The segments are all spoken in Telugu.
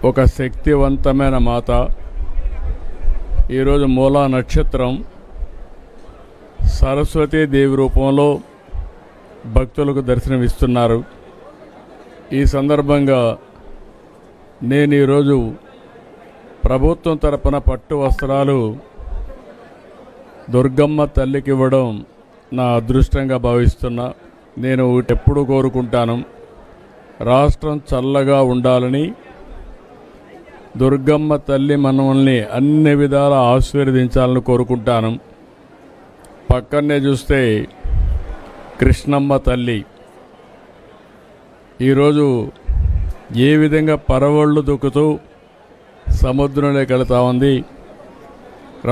ఒక శక్తివంతమైన మాత. ఈరోజు మూలా నక్షత్రం. సరస్వతీదేవి రూపంలో భక్తులకు దర్శనమిస్తున్నారు. ఈ సందర్భంగా నేను ఈరోజు ప్రభుత్వం తరపున పట్టు వస్త్రాలు దుర్గమ్మ తల్లికి ఇవ్వడం నా అదృష్టంగా భావిస్తున్నా. నేను ఎప్పుడు కోరుకుంటాను, రాష్ట్రం చల్లగా ఉండాలని, దుర్గమ్మ తల్లి మనల్ని అన్ని విధాలా ఆశీర్వదించాలని కోరుకుంటాను. పక్కనే చూస్తే కృష్ణమ్మ తల్లి ఈరోజు ఏ విధంగా పరవళ్ళు దొక్కుతూ సముద్రంలోకి వెళుతూ ఉంది.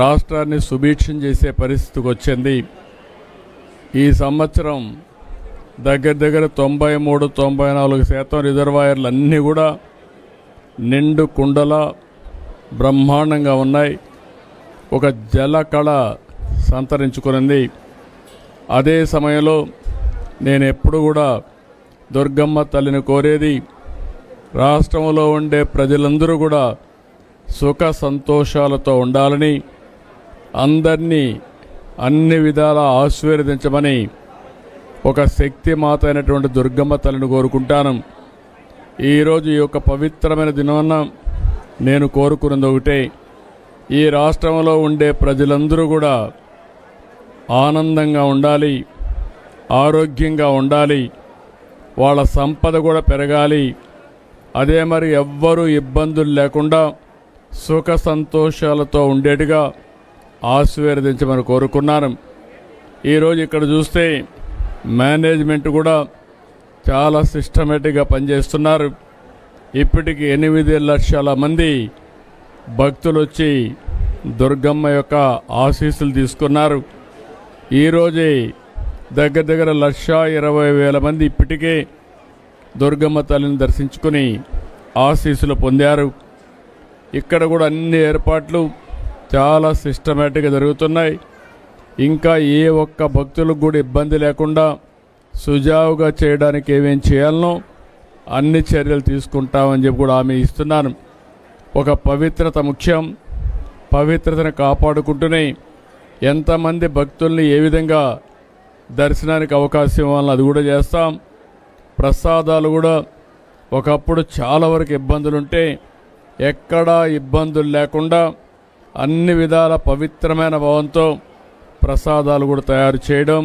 రాష్ట్రాన్ని సుభిక్షం చేసే పరిస్థితికి వచ్చింది. ఈ సంవత్సరం దగ్గర 93-94% రిజర్వాయర్లు అన్నీ కూడా నిండు కుండల బ్రహ్మాండంగా ఉన్నాయి. ఒక జలకళ సంతరించుకున్నది. అదే సమయంలో నేను ఎప్పుడు కూడా దుర్గమ్మ తల్లిని కోరేది, రాష్ట్రంలో ఉండే ప్రజలందరూ కూడా సుఖ సంతోషాలతో ఉండాలని, అందరినీ అన్ని విధాలా ఆశీర్వదించమని ఒక శక్తి మాత అయినటువంటి దుర్గమ్మ తల్లిని కోరుకుంటాను. ఈరోజు ఈ యొక్క పవిత్రమైన దినాన నేను కోరుకున్నది ఒకటే, ఈ రాష్ట్రంలో ఉండే ప్రజలందరూ కూడా ఆనందంగా ఉండాలి, ఆరోగ్యంగా ఉండాలి, వాళ్ళ సంపద కూడా పెరగాలి. అదే మరి ఎవ్వరూ ఇబ్బందులు లేకుండా సుఖ సంతోషాలతో ఉండేట్టుగా ఆశీర్వదించమని కోరుకున్నాను. ఈరోజు ఇక్కడ చూస్తే మేనేజ్మెంట్ కూడా చాలా సిస్టమేటిక్గా పనిచేస్తున్నారు. ఇప్పటికి 8 లక్షల మంది భక్తులు వచ్చి దుర్గమ్మ యొక్క ఆశీస్సులు తీసుకున్నారు. ఈరోజే దగ్గర 1,20,000 మంది ఇప్పటికే దుర్గమ్మ తల్లిని దర్శించుకుని ఆశీస్సులు పొందారు. ఇక్కడ కూడా అన్ని ఏర్పాట్లు చాలా సిస్టమేటిక్గా జరుగుతున్నాయి. ఇంకా ఏ ఒక్క భక్తులకు కూడా ఇబ్బంది లేకుండా సుజావుగా చేయడానికి ఏమేం చేయాలనో అన్ని చర్యలు తీసుకుంటామని చెప్పి కూడా హామీ ఇస్తున్నాను. ఒక పవిత్రత ముఖ్యం. పవిత్రతను కాపాడుకుంటూనే ఎంతమంది భక్తుల్ని ఏ విధంగా దర్శనానికి అవకాశం ఇవ్వాలని అది కూడా చేస్తాం. ప్రసాదాలు కూడా ఒకప్పుడు చాలా వరకు ఇబ్బందులుంటే ఎక్కడా ఇబ్బందులు లేకుండా అన్ని విధాల పవిత్రమైన భావంతో ప్రసాదాలు కూడా తయారు చేయడం,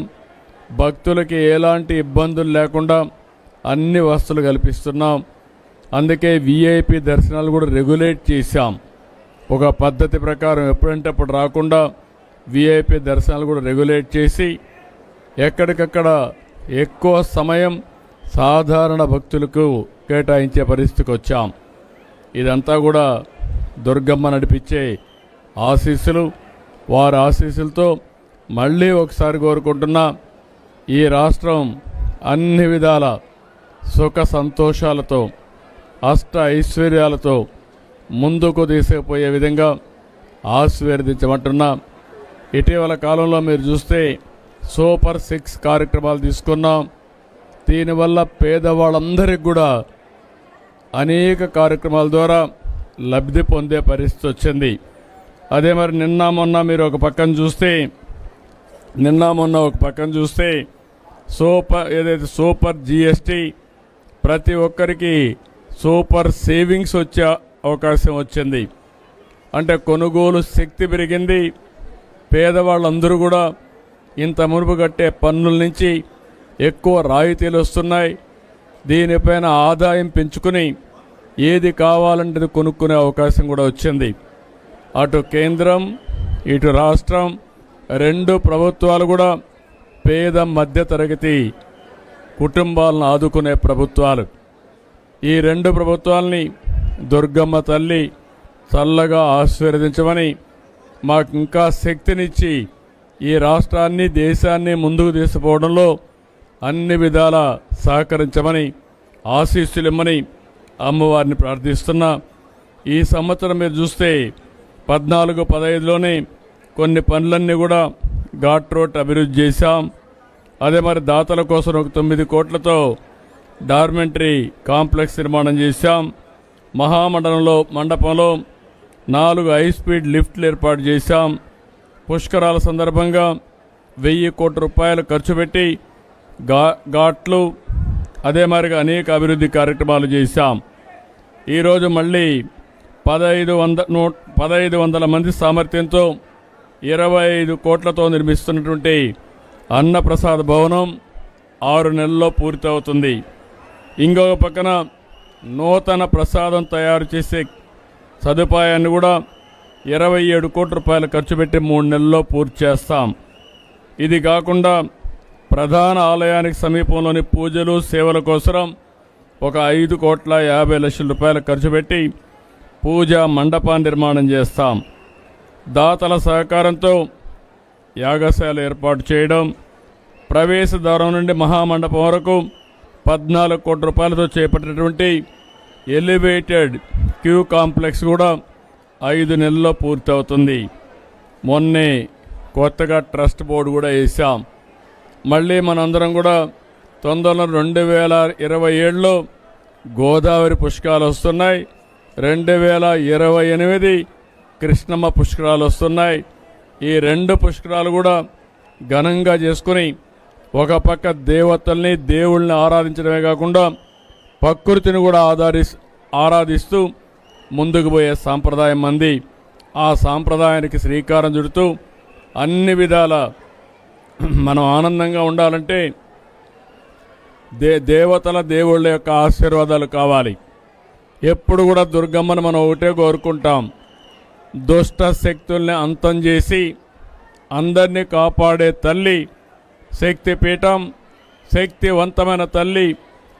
భక్తులకి ఎలాంటి ఇబ్బందులు లేకుండా అన్ని వసతులు కల్పిస్తున్నాం. అందుకే విఐపి దర్శనాలు కూడా రెగ్యులేట్ చేశాం. ఒక పద్ధతి ప్రకారం ఎప్పుడంటే అప్పుడు రాకుండా విఐపి దర్శనాలు కూడా రెగ్యులేట్ చేసి ఎక్కడికక్కడ ఎక్కువ సమయం సాధారణ భక్తులకు కేటాయించే పరిస్థితికి వచ్చాం. ఇదంతా కూడా దుర్గమ్మ నడిపించే ఆశీస్సులు. వారి ఆశీస్సులతో మళ్ళీ ఒకసారి కోరుకుంటున్నా, ఈ రాష్ట్రం అన్ని విధాల సుఖ సంతోషాలతో అష్ట ఐశ్వర్యాలతో ముందుకు తీసుకుపోయే విధంగా ఆశీర్వదించమంటున్నా. ఇటీవల కాలంలో మీరు చూస్తే సూపర్ 6 కార్యక్రమాలు తీసుకున్నాం. దీనివల్ల పేదవాళ్ళందరికీ కూడా అనేక కార్యక్రమాల ద్వారా లబ్ధి పొందే పరిస్థితి వచ్చింది. అదే మరి నిన్న మొన్న ఒక పక్కన చూస్తే సూపర్ జిఎస్టీ ప్రతి ఒక్కరికి సూపర్ సేవింగ్స్ వచ్చే అవకాశం వచ్చింది. అంటే కొనుగోలు శక్తి పెరిగింది. పేదవాళ్ళందరూ కూడా ఇంత మునుపు కట్టే పన్నుల నుంచి ఎక్కువ రాయితీలు వస్తున్నాయి. దీనిపైన ఆదాయం పెంచుకుని ఏది కావాలంటే కొనుక్కునే అవకాశం కూడా వచ్చింది. అటు కేంద్రం ఇటు రాష్ట్రం 2 ప్రభుత్వాలు కూడా పేద మధ్యతరగతి కుటుంబాలను ఆదుకునే ప్రభుత్వాలు. ఈ 2 ప్రభుత్వాలని దుర్గమ్మ తల్లి చల్లగా ఆశీర్వదించమని, మాకు ఇంకా శక్తినిచ్చి ఈ రాష్ట్రాన్ని దేశాన్ని ముందుకు తీసుకుపోవడంలో అన్ని విధాలా సహకరించమని, ఆశీస్సులిమ్మని అమ్మవారిని ప్రార్థిస్తున్నా. ఈ సంవత్సరం మీరు చూస్తే 14-15లోనే కొన్ని పనులన్నీ కూడా ఘాట్ రోడ్ అభివృద్ధి చేశాం. అదే మరి దాతల కోసం ఒక 9 కోట్లతో డార్మెంటరీ కాంప్లెక్స్ నిర్మాణం చేశాం. మండపంలో 4 హై స్పీడ్ లిఫ్ట్లు ఏర్పాటు చేశాం. పుష్కరాల సందర్భంగా 1000 కోట్ల రూపాయలు ఖర్చు పెట్టి ఘాట్లు అదే మాదిరిగా అనేక అభివృద్ధి కార్యక్రమాలు చేశాం. ఈరోజు మళ్ళీ 1500 మంది సామర్థ్యంతో 25 కోట్లతో నిర్మిస్తున్నటువంటి అన్నప్రసాద భవనం 6 నెలల్లో పూర్తవుతుంది. ఇంకొక పక్కన నూతన ప్రసాదం తయారు చేసే సదుపాయాన్ని కూడా 27 కోట్ల రూపాయలు ఖర్చు పెట్టి 3 నెలల్లో పూర్తి చేస్తాం. ఇది కాకుండా ప్రధాన ఆలయానికి సమీపంలోని పూజలు సేవల కోసం ఒక 5,50,00,000 రూపాయలు ఖర్చు పెట్టి పూజా మండపాన్ని నిర్మాణం చేస్తాం. దాతల సహకారంతో యాగశాల ఏర్పాటు చేయడం, ప్రవేశ ద్వారం నుండి మహామండపం వరకు 14 కోట్ల రూపాయలతో చేపట్టినటువంటి ఎలివేటెడ్ క్యూ కాంప్లెక్స్ కూడా 5 నెలల్లో పూర్తవుతుంది. మొన్నే కొత్తగా ట్రస్ట్ బోర్డు కూడా వేసాం. మళ్ళీ మనందరం కూడా తొందరలో 2027లో గోదావరి పుష్కరాలు వస్తున్నాయి. 2028 కృష్ణమ్మ పుష్కరాలు వస్తున్నాయి. ఈ 2 పుష్కరాలు కూడా ఘనంగా చేసుకుని ఒక పక్క దేవతల్ని దేవుళ్ళని ఆరాధించడమే కాకుండా ప్రకృతిని కూడా ఆరాధిస్తూ ముందుకు పోయే సాంప్రదాయం మంది. ఆ సాంప్రదాయానికి శ్రీకారం చుడుతూ అన్ని విధాల మనం ఆనందంగా ఉండాలంటే దేవతల దేవుళ్ళ యొక్క ఆశీర్వాదాలు కావాలి. ఎప్పుడు కూడా దుర్గమ్మను మనం ఒకటే కోరుకుంటాం, దుష్ట శక్తుల్ని అంతం చేసి అందరినీ కాపాడే తల్లి శక్తిపీఠం, శక్తివంతమైన తల్లి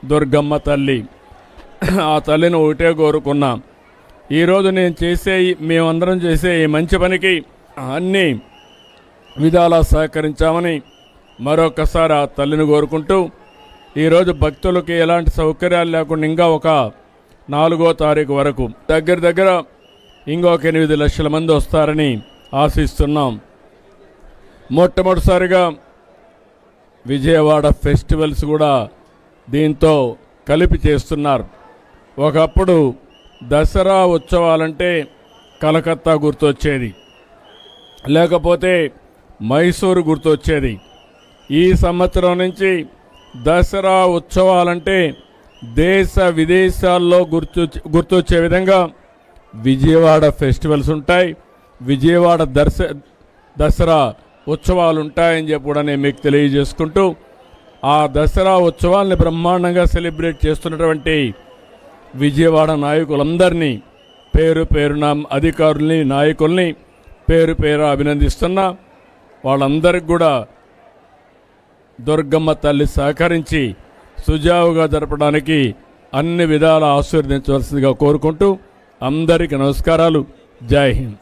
దుర్గమ్మ తల్లి. ఆ తల్లిని ఒకటే కోరుకున్నాం. ఈరోజు మేమందరం చేసే ఈ మంచి పనికి అన్ని విధాలా సహకరించామని మరొకసారి ఆ తల్లిని కోరుకుంటూ, ఈరోజు భక్తులకి ఎలాంటి సౌకర్యాలు లేకుండా ఇంకా ఒక 4వ తారీఖు వరకు దగ్గర ఇంకొక 8 లక్షల మంది వస్తారని ఆశిస్తున్నాం. మొట్టమొదటిసారిగా విజయవాడ ఫెస్టివల్స్ కూడా దీంతో కలిపి చేస్తున్నారు. ఒకప్పుడు దసరా ఉత్సవాలంటే కలకత్తా గుర్తొచ్చేది, లేకపోతే మైసూరు గుర్తొచ్చేది. ఈ సంవత్సరం నుంచి దసరా ఉత్సవాలంటే దేశ విదేశాల్లో గుర్తొచ్చే విధంగా విజయవాడ ఫెస్టివల్స్ ఉంటాయి, విజయవాడ దసరా ఉత్సవాలు ఉంటాయని చెప్పి కూడా నేను మీకు తెలియజేసుకుంటూ, ఆ దసరా ఉత్సవాల్ని బ్రహ్మాండంగా సెలబ్రేట్ చేస్తున్నటువంటి విజయవాడ నాయకులందరినీ పేరు పేరున అధికారుల్ని నాయకుల్ని పేరు అభినందిస్తున్నా. వాళ్ళందరికీ కూడా దుర్గమ్మ తల్లి సహకరించి సుజావుగా జరపడానికి అన్ని విధాల ఆశీర్వదించవలసిందిగా కోరుకుంటూ అందరికీ నమస్కారాలు. జై హింద్.